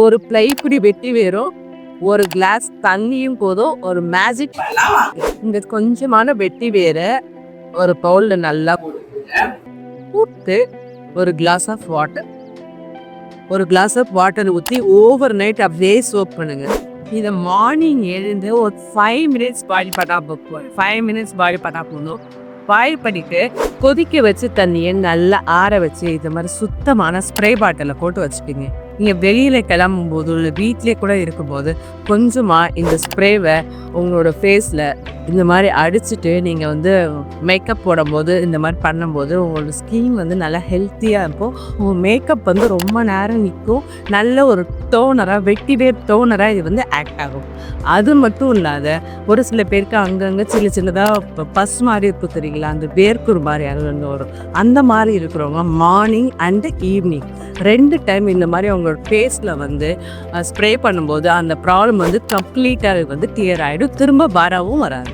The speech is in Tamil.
ஒரு பிளைப்புடி வெட்டி வேறும், ஒரு கிளாஸ் தண்ணியும் போதும். ஒரு மேஜிக் இந்த கொஞ்சமான வெட்டி வேற ஒரு பவுல்ல நல்லா போட்டு ஒரு கிளாஸ் ஆஃப் வாட்டர் ஊற்றி ஓவர் நைட் அப்படியே சோப் பண்ணுங்க. இதை மார்னிங் எழுந்து ஒரு 5 மினிட்ஸ் பாயில் பண்ணா போதும். பாயில் பண்ணிட்டு கொதிக்க வச்சு தண்ணியை நல்லா ஆற வச்சு இது மாதிரி சுத்தமான ஸ்ப்ரே பாட்டிலில் போட்டு வச்சுக்கிங்க. நீங்கள் வெளியில் கிளம்பும் போது இல்லை வீட்டிலே கூட இருக்கும்போது கொஞ்சமாக இந்த ஸ்ப்ரேவை உங்களோட ஃபேஸில் இந்த மாதிரி அடிச்சுட்டு நீங்கள் மேக்கப் போடும்போது இந்த மாதிரி பண்ணும்போது உங்களோட ஸ்கின் நல்லா ஹெல்த்தியாக இருக்கும். உங்கள் மேக்கப் ரொம்ப நேரம் நிற்கும். நல்ல ஒரு டோனராக வெட்டி வேர் டோனராக இது ஆக்ட் ஆகும். அது மட்டும் இல்லாத ஒரு சில பேருக்கு அங்கங்கே சின்னதாக பஸ் மாதிரி இருக்கும் தெரியுங்களா, அந்த வேர்க்குரு மாதிரி அங்கே வரும். அந்த மாதிரி இருக்கிறவங்க மார்னிங் அண்டு ஈவினிங் 2 டைம் இந்த மாதிரி அவங்களோட ஃபேஸில் ஸ்ப்ரே பண்ணும்போது அந்த ப்ராப்ளம் கம்ப்ளீட்டாக கிளியர் ஆகிடும். திரும்ப வரவும் வராது.